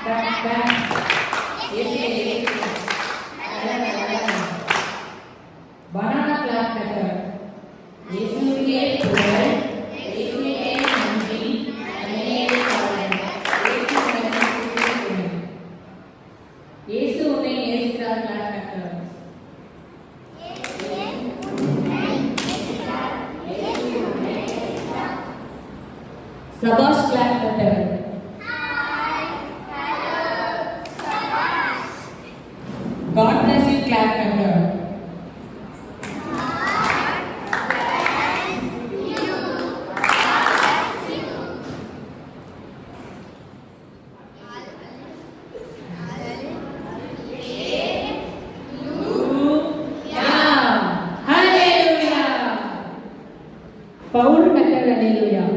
Back back banana clap method. இயேசுவே புகழ், இயேசுவே நன்றி, அன்னையே பாடல். இயேசு உன்னை நேசிக்கிறார் clap method. சபாஷ் clap method. God bless you clap method. Paul method hallelujah.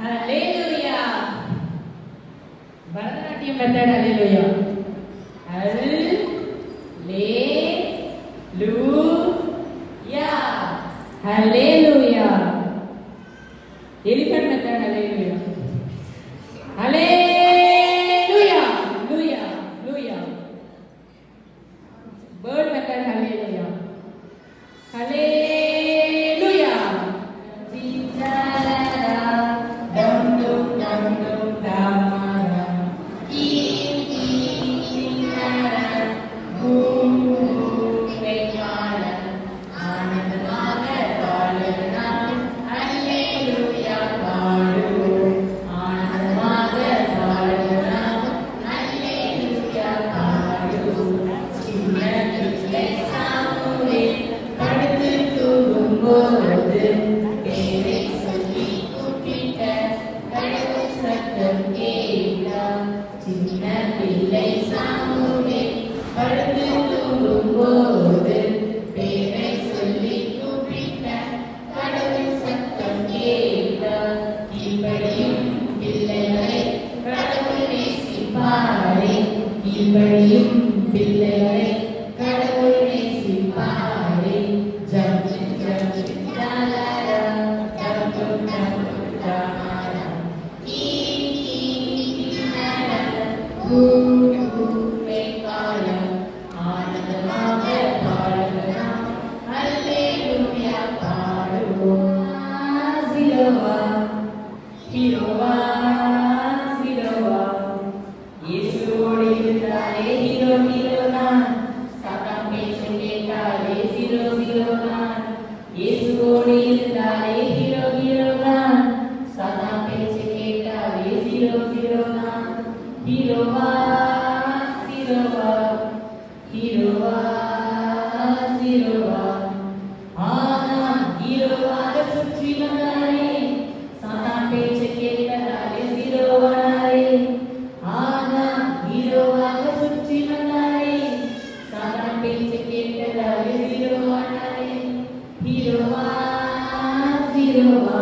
Hallelujah. Bharatanatyam method hallelujah. Hallelujah. Elephant method hallelujah. Hallelujah. Hallelujah. Bird method hallelujah. Hallelujah. Jijara dum dum dum dum damara jijara boom boom vekara anandamaga vaadana hallelujah vaadu anandamaga vaadana hallelujah vaadu chinna pichai saamure paduthu தூங்கும்போது பேரை சொல்லி கூப்பிட்ட கடவுள் சத்தம் கேட்டா சின்ன பிள்ளை சாமுவே படுத்து தூங்கும்போது பேரை சொல்லி கூப்பிட்ட கடவுள் சத்தம் கேட்டா இப்படியும் பிள்ளைகளை கடவுள் நேசிப்பாரே இப்படியும் பிள்ளைகளை கடவுள் நேசிப்பாரே ஜம் ஜம் ஜாலரா ஜம் ஜம் ஜம் ஜாலரா ஈ நர கூ வேகால ஆனந்தமாக பாடுவோம் ஹல்லேலூயா பாடுவோம் சிலுவா ஹீரோவா சிலுவா இயேசுவோடு இருந்தாலே ஹீரோ ஹீரோதான் சாத்தான் பேச்சு கேட்டாலே ஹீரோ ஹீரோதான் இயேசுவோடு இருந்தாலே ஹீரோ ஹீரோதான் சாத்தான் பேச்சு கேட்டாலே ஹீரோ ஹீரோதான் ஹீரோவா ஹீரோவா ஹீரோவா ஹீரோவா ஆனா ஹீரோவாக சுற்றி வந்தாரே சாத்தான் பேச்சு கேட்டதாலே ஹீரோவானாரே ஆனா ஹீரோவாக சுற்றி வந்தாரே சாத்தான் பேச்சு கேட்டதாலே ஹீரோவானாரே ஹீரோவா ஹீரோவா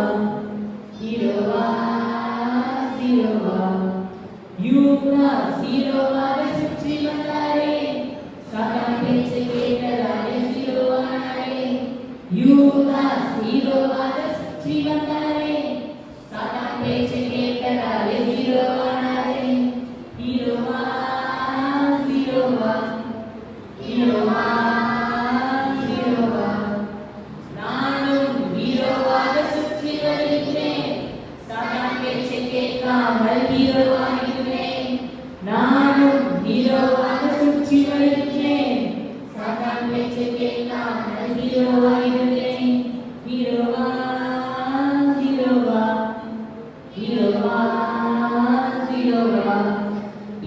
ஹீரோவா ஹீரோவா யூதா ஹீரோவாக சுற்றி வந்தாரே சாத்தான் பேச்சு கேட்டதாலே ஹீரோவானாரே யூதா ஹீரோவாக சுற்றி வந்தாரே சாத்தான் பேச்சு கேட்டதாலே ஹீரோவானாரே ஹீரோவா ஹீரோவா ஹீரோவா ஹீரோவா நானும் ஹீரோவாக சுற்றி வருகிறேன் சாத்தான் பேச்சு கேட்காமல் ஹீரோவாகிறேன் நானும் ஹீரோவாக சுற்றி வருகிறேன் சாத்தான் பேச்சு கேட்காமல் ஹீரோவாகிறேன் ஹீரோவா ஹீரோவா ஹீரோவா ஹீரோவா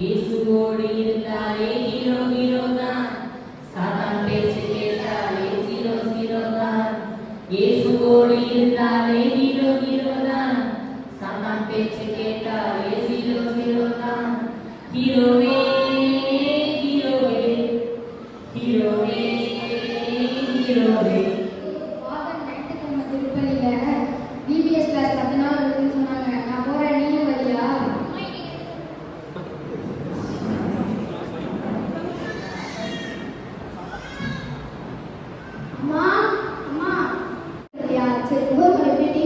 இயேசுவோடு இருந்தாலே ஹீரோ ஹீரோதான் சாத்தான் பேச்சு கேட்டாலே ஹீரோ ஹீரோதான் இயேசுவோடு இருந்தாலே ஹீரோ ஹீரோதான் சாத்தான் பேச்சு கேட்டாலே ஹீரோ ஹீரோதான் ஹீரோவே ஹீரோவே ஹீரோவே ஹீரோவே வாகன் ஞாயிற்றுக்கிழமை திருப்பதியில டிபிஎஸ் கிளாஸ் 10 நாள் இருக்குன்னு சொன்னாங்க. நான் போறேன், நீயும் வரியா? அம்மா அம்மா சரி, சரி,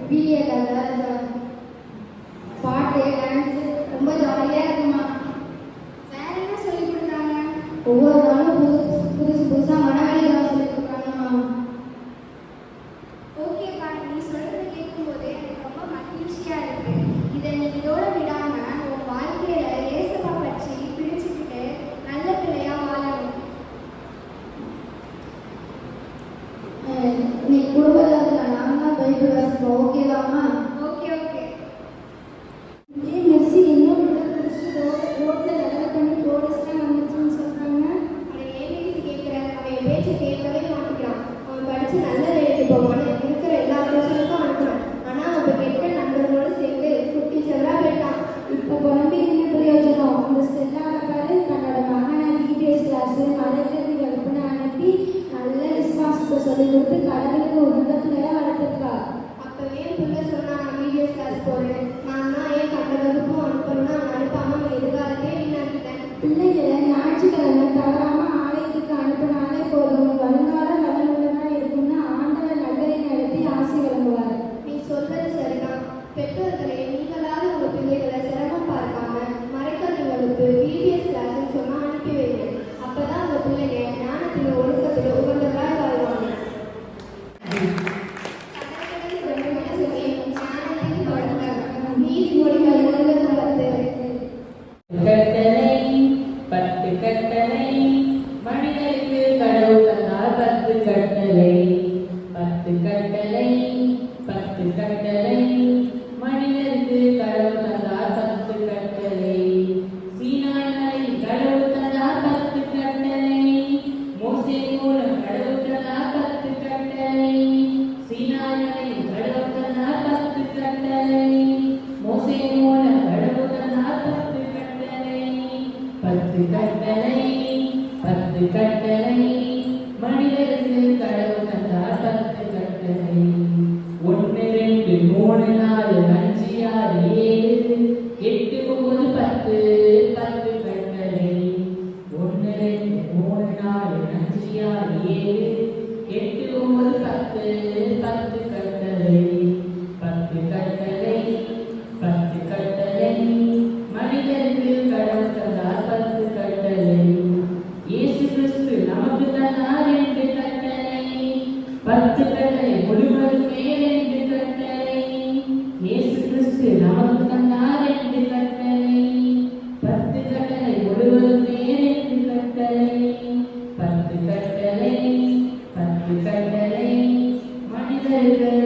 பிஏல பாட்டு டான்ஸ் ரொம்ப ஜாலியா இருக்குமா. வேற என்ன சொல்லி கொடுத்தாங்க? ஒவ்வொரு நாளும் புதுசு புதுசா மனவழிதான் சொல்லி கொடுக்குறாங்கம்மா. ஓகேப்பா, நீ சொல்றதை கேட்கும்போது எனக்கு ரொம்ப மகிழ்ச்சியா இருக்கு. இதை நீ இதோட விடாம உன் வாழ்க்கையில ஏசப்பா பற்றி பிடிச்சுக்கிட்டு நல்ல பிள்ளையா வாழணும். நீ குடும்பத்தில் நான் தான் பைபிள் வாசிப்போம். ஓகேவாம்மா? Okay okay. மெர்சி இன்னும் ரோட்ல லெவல் பண்ணி போலீஸ்லாம் வந்துச்சுன்னு சொல்றாங்க. அவன் ஏபிசி கேட்கிறேன், அவன் பேச்சு கேட்கவே மாட்டேங்கிறான். அவன் படிச்சு நல்ல வேலைக்கு போவான், இருக்கிற எல்லா பிரச்சனைக்கும் அனுப்புறான். ஆனா அவன் கெட்ட நண்பர்களோடு சேர்ந்து குட்டி செல்லா போயிட்டான். இப்போ குழம்பு என்ன பிரயோஜனம்? அந்த ஸ்டெல்லாவை பாரு, தன்னோட மகனை டிபிஎஸ் கிளாஸ் மலைக்கல்வி வகுப்புன்னு அனுப்பி நல்ல விசுவாசத்தை சொல்லி கொடுத்து கடவுளுக்கு உகந்த பிள்ளையா வளர்த்துருக்கா. அப்பவே பிள்ளை சொன்னா நான் டிபிஎஸ் கிளாஸ் போறேன், நான் தான் ஏன் கண்ட வகுப்பும் அனுப்பணும்னு அவன் அனுப்பாம எதிர்காலத்தையே வீணாக்கிட்டேன். பிள்ளைகளை ஞாயிற்றுக்கிழமை தவறாம ஆலயத்துக்கு அனுப்பினாலே போதும், வருங்கால வளமுள்ளதா இருக்கும்னு ஆண்டவர் நகரை நடத்தி ஆசை வழங்குவார். நீ சொல்றது சரிதான். பெற்றோர்களே, நீங்களாவது உங்க பிள்ளைகளை சிரமம் பார்க்காம மறைக்கல்வி வகுப்பு டிபிஎஸ் கிளாஸ்ன்னு சொன்னா அனுப்பி வைங்க. அப்பதான் உங்க பிள்ளைங்க ஞானத்தில ஒழுக்கத்தில உகந்தவராய் வாழ்வாங்க. கட்டளை 10 கட்டளை மனிதருக்கு கடவுள் தந்தார் 10 கட்டளை 10 கட்டளை 10 கட்டளை மனிதருக்கு கடவுள் தந்தார் 10 கட்டளை சீனாய் மலையில் கடவுள் தந்தார் 10 கட்டளை மோசே மூலம் கடவுள் தந்தார் 10 கட்டளை சீனாய் மலையில் கடவுள் தந்தார் 10 கட்டளை மோசே மூலம் கடவுள் தந்தார் 10 கட்டளை 10 கட்டளை 10 கட்டளை மனிதருக்கு கடவுள் தந்தார் 10 கட்டளை 1 2 3 4 5 6 7 8 9 10 10 கட்டளை 1 2 3 4 5 6 7 8 9 10 10 கட்டளை 10 கட்டளை 10 கட்டளை மனிதருக்கு கடவுள் தந்தார் 10 கட்டளை இயேசு கிறிஸ்து நமக்கு தந்தார் 2 கட்டளை 10 கட்டளை முழுவதுமே 2 கட்டளை இயேசு கிறிஸ்து நமக்கு தந்தார் 2 கட்டளை 10 கட்டளை முழுவதுமே 2 கட்டளை 10 கட்டளை 10 கட்டளை மனிதர்கள்